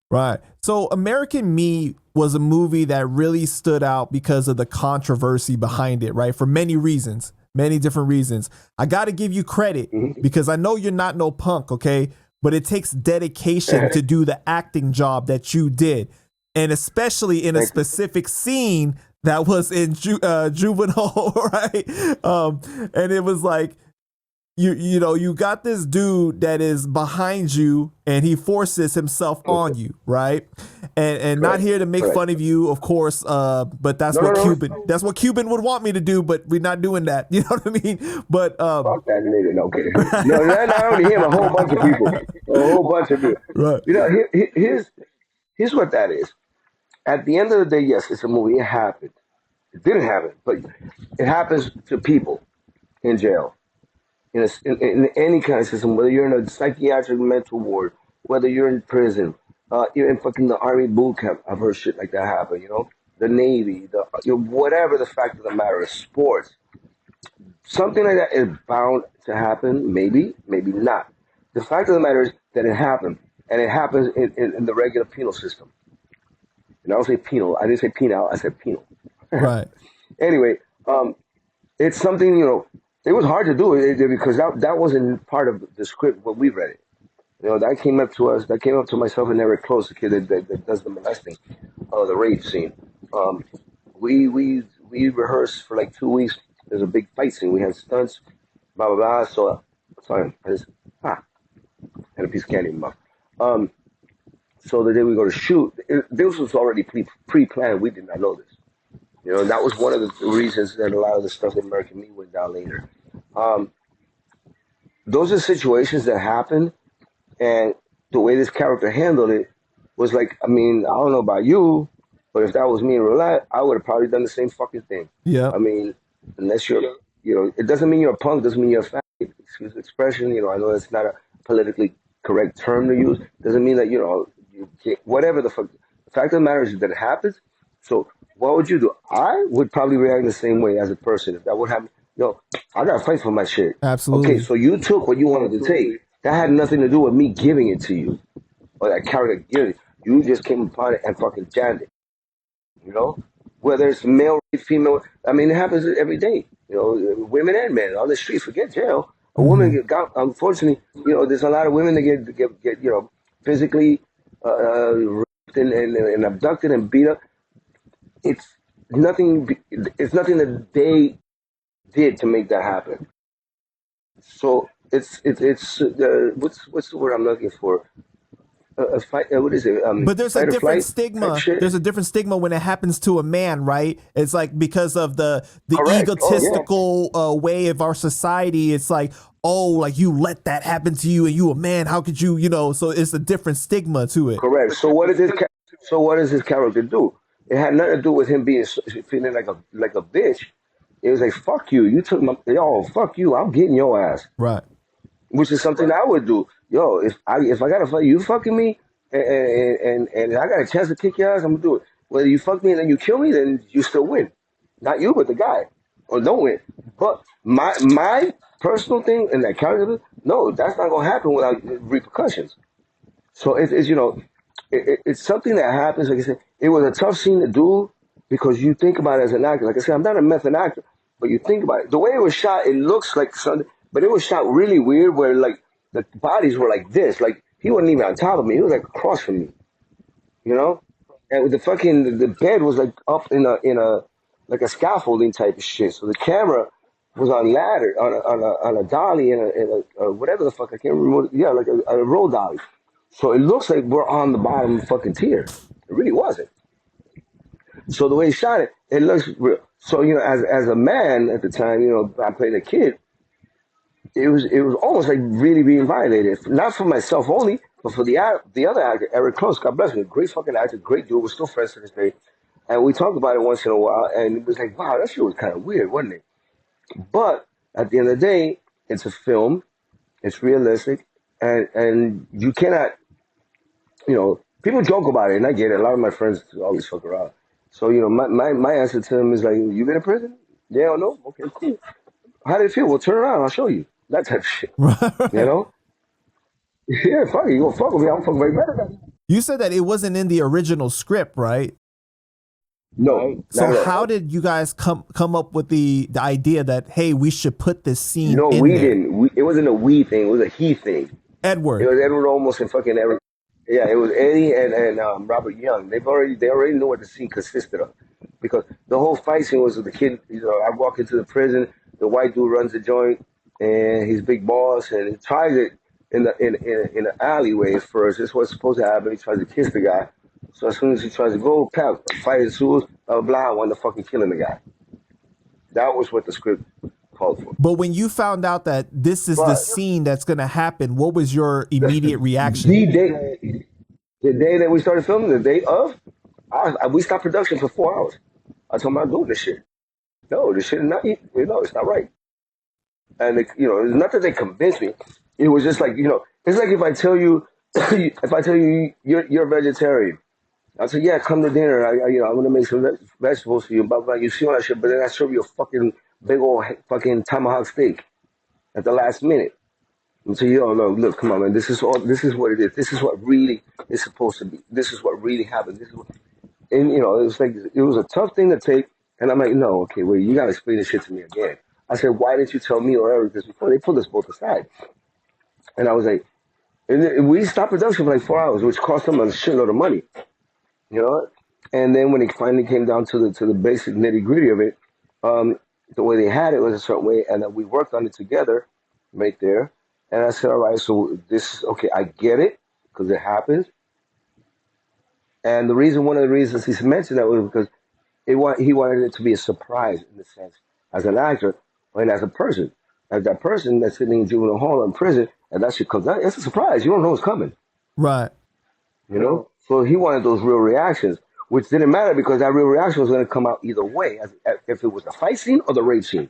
Right. So American Me was a movie that really stood out because of the controversy behind it, right? For many reasons, many different reasons. I got to give you credit because I know you're not no punk, okay? But it takes dedication to do the acting job that you did. And especially in a specific scene that was in Juvenile, right? And it was like, you know, you got this dude that is behind you and he forces himself on you, right? And not here to make fun of you, of course, but that's that's what Cuban would want me to do, but we're not doing that. You know what I mean? But fuck that nigga. No kidding. No, not only him, a whole bunch of people. A whole bunch of people. right. You know, here's what that is. At the end of the day, yes, it's a movie. It happened. It didn't happen, but it happens to people in jail. In any kind of system, whether you're in a psychiatric mental ward, whether you're in prison, you're in fucking the army boot camp. I've heard shit like that happen. You know, the Navy, whatever the fact of the matter is, sports, something like that is bound to happen. Maybe, maybe not. The fact of the matter is that it happened, and it happens in the regular penal system. And I don't say penal. I didn't say penal. I said penal. Right. Anyway, it's something, you know. It was hard to do it because that wasn't part of the script when we read it. You know, that came up to us. That came up to myself and Eric Close, the kid that does the molesting, the rape scene. We rehearsed for like 2 weeks. There's a big fight scene. We had stunts, blah blah blah. So sorry, I just had a piece of candy in my mouth. So the day we go to shoot, this was already pre-planned. We did not know this. You know, that was one of the reasons that a lot of the stuff in American Me went down later. Those are situations that happen, and the way this character handled it was like, I mean, I don't know about you, but if that was me in real life, I would have probably done the same fucking thing. Yeah. I mean, unless you're, you know, it doesn't mean you're a punk, doesn't mean you're a fat, excuse the expression, you know, I know that's not a politically correct term to use, doesn't mean that, you know, you can't, whatever the fuck. The fact of the matter is that it happens, so what would you do? I would probably react the same way as a person. If that would happen, yo, I gotta fight for my shit. Absolutely. Okay, so you took what you wanted to take. That had nothing to do with me giving it to you. Or that character giving it. You just came upon it and fucking jammed it. You know? Whether it's male, female, I mean, it happens every day. You know, women and men on the street, forget jail. A woman got, unfortunately, you know, there's a lot of women that get you know, physically raped and abducted and beat up. It's nothing that they did to make that happen. So it's what's the word I'm looking for? A fight. What is it? But there's a different stigma. There's a different stigma when it happens to a man, right? It's like because of the egotistical way of our society. It's like, oh, like you let that happen to you, and you a man. How could you, you know? So it's a different stigma to it. Correct. So what does his character do? It had nothing to do with him feeling like a bitch. It was like, fuck you. You took my, yo, fuck you. I'm getting your ass. Right. Which is something I would do. Yo, if I gotta fight you, fucking me, and I got a chance to kick your ass, I'm gonna do it. Whether you fuck me and then you kill me, then you still win. Not you, but the guy, or don't win. But my personal thing and that character, no, that's not gonna happen without repercussions. So it's you know, it's something that happens. Like I said, it was a tough scene to do because you think about it as an actor. Like I said, I'm not a method actor, but you think about it. The way it was shot, it looks like something, but it was shot really weird where like the bodies were like this. Like he wasn't even on top of me. He was like across from me, you know? And with the bed was like up in a like a scaffolding type of shit. So the camera was on ladder, on a dolly and a whatever the fuck, I can't remember. Yeah, like a roll dolly. So it looks like we're on the bottom of the fucking tier. It really wasn't. So the way he shot it, it looks real. So, you know, as a man at the time, you know, I played a kid, it was almost like really being violated. Not for myself only, but for the other actor, Eric Close, God bless him, great fucking actor, great dude, we're still friends to this day. And we talked about it once in a while, and it was like, wow, that shit was kind of weird, wasn't it? But at the end of the day, it's a film, it's realistic, and you cannot, you know, people joke about it, and I get it. A lot of my friends always fuck around. So, you know, my answer to them is like, you been in prison? Yeah or no? Okay, cool. How did it feel? Well, turn around, I'll show you. That type of shit. You know? Yeah, fuck it. You gonna fuck with me? I'm fucking right back. You said that it wasn't in the original script, right? No, not So at how all. did you guys come up with the idea that hey, we should put this scene No, in we there? didn't. It wasn't a we thing. It was a he thing. It Edward. was Edward almost and fucking every. Yeah, it was Eddie and Robert Young. They already knew what the scene consisted of, because the whole fight scene was with the kid. You know, I walk into the prison, the white dude runs the joint, and he's big boss, and he tries it in the alleyway first. This was supposed to happen. He tries to kiss the guy. So as soon as he tries to go, pow, fight ensues. Blah blah. I wound up fucking killing the guy. That was what the script called for. But when you found out that this is the But scene that's going to happen, what was your the, immediate reaction? the day, the day that we started filming, the day of, we stopped production for 4 hours. I told him I'm doing this shit. No, this shit is not. It's not right. And it's not that they convinced me. It was just like it's like if I tell you, if I tell you you're a vegetarian, I say yeah, come to dinner. I'm gonna make some vegetables for you. Blah blah. You see all that shit, but then I serve you a fucking big old fucking tomahawk steak at the last minute. And so no, look, come on, man. This is all. This is what it is. This is what really is supposed to be. This is what really happened. This is what, and it was like it was a tough thing to take. And I'm like, no, okay, wait, you gotta explain this shit to me again. I said, why didn't you tell me or Eric this before? They pulled us both aside, and I was like, and we stopped production for like 4 hours, which cost them a shitload of money, you know. And then when it finally came down to the basic nitty gritty of it, the way they had it was a certain way, and then we worked on it together, right there. And I said, all right, so this is okay. I get it because it happens. And one of the reasons he mentioned that was because he wanted it to be a surprise in the sense, as an actor and as a person, as that person that's sitting in juvenile hall in prison, and that shit comes out. It's a surprise. You don't know what's coming. Right. You know. So he wanted those real reactions, which didn't matter because that real reaction was going to come out either way, if it was the fight scene or the rape scene.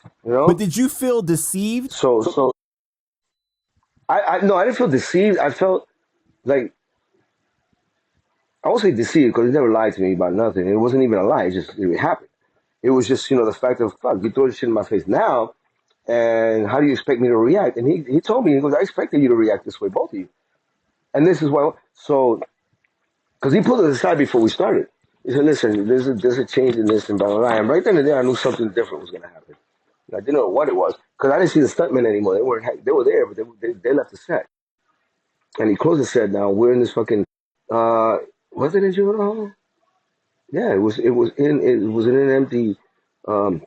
You But know. did you feel deceived? So no, I didn't feel deceived. I felt like I won't say deceived because he never lied to me about nothing. It wasn't even a lie. It happened. It was just the fact of fuck. You throw this shit in my face now, and how do you expect me to react? And he told me, he goes, I expected you to react this way, both of you. And this is why. So because he pulled us aside before we started. He said, listen, there's a change in this and blah blah blah. And right then and there, I knew something different was going to happen. And I didn't know what it was because I didn't see the stuntmen anymore. They were there, but they left the set. And he closed the set down. We're in this fucking. Was it in juvenile hall? Yeah, it was in an empty what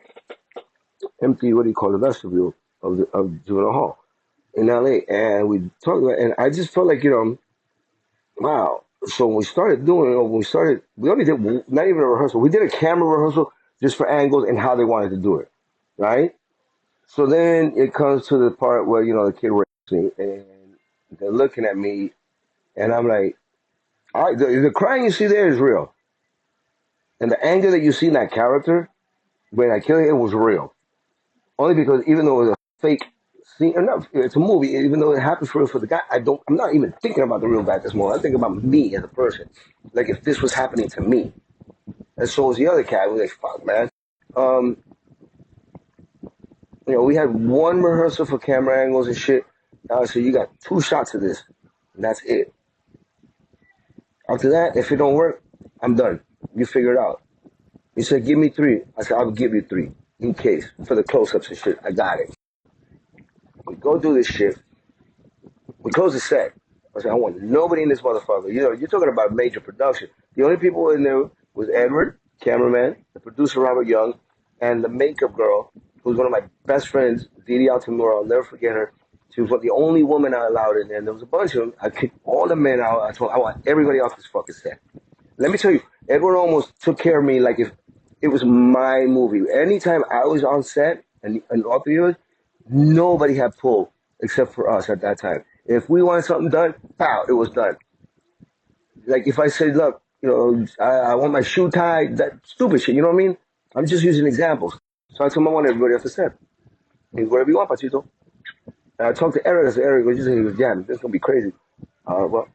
do you call it, vestibule of juvenile hall in LA, and we talked about, and I just felt like wow. So when we started doing it, we only did not even a rehearsal. We did a camera rehearsal just for angles and how they wanted to do it, right? So then it comes to the part where the kid rapes me, and they're looking at me, and I'm like, all right, the crying you see there is real, and the anger that you see in that character when I killed him, it was real. Only because even though it was a fake scene, or not, it's a movie. Even though it happened for real for the guy, I'm not even thinking about the real guy at this moment. I'm thinking about me as a person. Like if this was happening to me, and so was the other cat. We was like, fuck, man. Um, we had one rehearsal for camera angles and shit. So you got 2 shots of this, and that's it. After that, if it don't work, I'm done. You figure it out. He said, give me 3. I said, I'll give you 3 in case for the close-ups and shit. I got it. We go do this shit. We close the set. I said, I want nobody in this motherfucker. You're talking about major production. The only people in there was Edward, cameraman, the producer Robert Young, and the makeup girl, who's one of my best friends, Didi Altamura. I'll never forget her. She was the only woman I allowed in there. And there was a bunch of them. I kicked all the men out. I told I want everybody off this fucking set. Let me tell you, Edward almost took care of me like if it was my movie. Anytime I was on set, and all 3 of us, nobody had pull except for us at that time. If we wanted something done, pow, it was done. Like if I said, look, I want my shoe tied, that stupid shit, you know what I mean? I'm just using examples. So I told him I want everybody off the set. He's whatever you want, Panchito. And I talked to Eric. I said, Eric, what you think? He goes, yeah, this is going to be crazy. Well,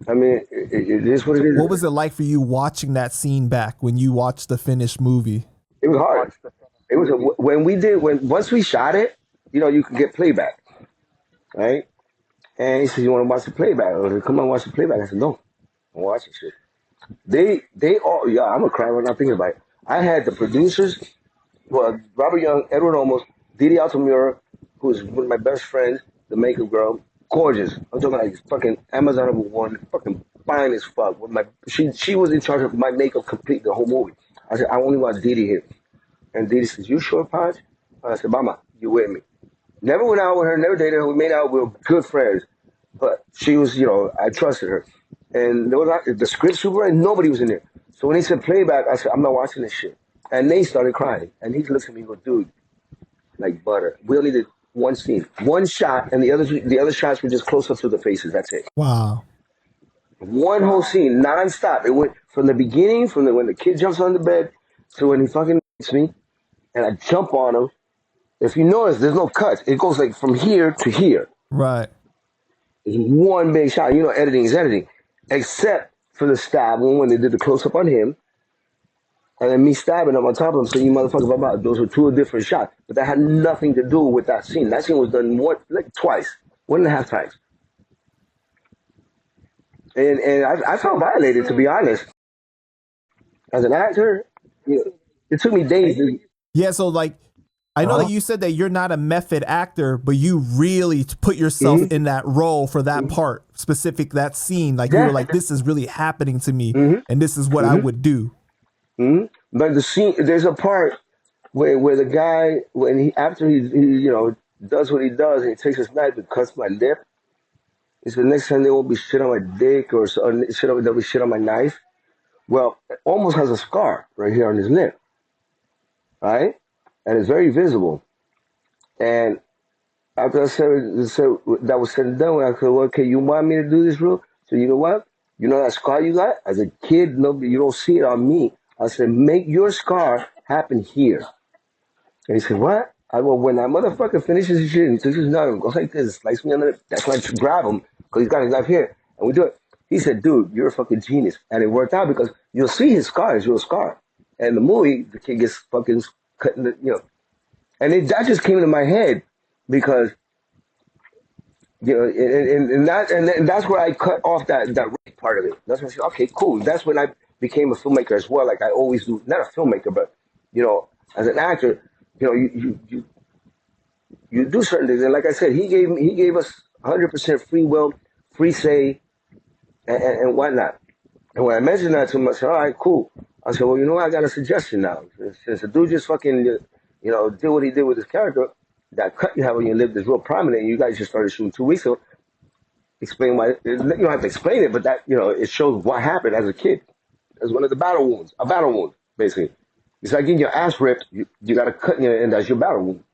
I mean, it is what it is. What was it like for you watching that scene back when you watched the finished movie? It was hard. It was once we shot it, you could get playback, right? And he said, "You want to watch the playback?" I was like, "Come on, watch the playback." I said, "No, I'm watching shit." They all, yeah, I'm gonna cry right now thinking about it. I had the producers, well, Robert Young, Edward Olmos, Didi Altamura, who's one of my best friends, the makeup girl, gorgeous. I'm talking like fucking Amazon #1, fucking fine as fuck. With my, she was in charge of my makeup complete the whole movie. I said, I only want Didi here. And Didi says, "You sure, Ponch?" I said, "Mama, you with me?" Never went out with her, never dated her. We made out, we were good friends. But she was, I trusted her. And there was not, the script super, and nobody was in there. So when he said playback, I said, "I'm not watching this shit." And they started crying. And he looked at me and goes, "Dude, like butter. We only did one scene, one shot, and the other shots were just close up to the faces. That's it. Wow. One whole scene, nonstop. It went from the beginning, when the kid jumps on the bed, to when he fucking hits me, and I jump on him. If you notice, there's no cuts. It goes like from here to here. Right. It's one big shot. Editing is editing. Except for the stab one when they did the close up on him, and then me stabbing him on top of him. So you motherfucker, blah, blah. Those were two different shots. But that had nothing to do with that scene. That scene was done twice, 1.5 times. And I felt violated, to be honest. As an actor, it took me days. Yeah, so like, I know that you said that you're not a method actor, but you really put yourself in that role for that part, specific, that scene. Like you were like, this is really happening to me, and this is what I would do. But the scene, there's a part where the guy, after he does what he does, and he takes his knife and cuts my lip. He said, "Next time there won't be shit on my dick or there'll be shit on my knife." Well, it almost has a scar right here on his lip, right? And it's very visible. And after I said that was said and done, I said, "Well, okay, you want me to do this, bro?" So you know what? You know that scar you got? As a kid, you don't see it on me. I said, "Make your scar happen here." And he said, "What?" I go, "When that motherfucker finishes his shit and he takes his knife and goes like this, slice me under the, that's when I grab him because he's got his knife here. And we do it." He said, "Dude, you're a fucking genius." And it worked out because you'll see his scar, his real scar. And the movie, the kid gets fucking cut in the. And that just came into my head because, and that's where I cut off that part of it. That's when I said, okay, cool. That's when I became a filmmaker as well. Like I always do, not a filmmaker, but, as an actor, you do certain things. And like I said, he gave us 100% free will, free say, and whatnot. And when I mentioned that to him, I said, "All right, cool." I said, "Well, I got a suggestion now. Since the dude just fucking, did what he did with his character, that cut you have on your lip is real prominent, and you guys just started shooting 2 weeks ago. Explain why. You don't have to explain it, but that, it shows what happened as a kid. As one of the battle wounds, a battle wound, basically. It's like getting your ass ripped, you got a cut in your, and that's your battle wound."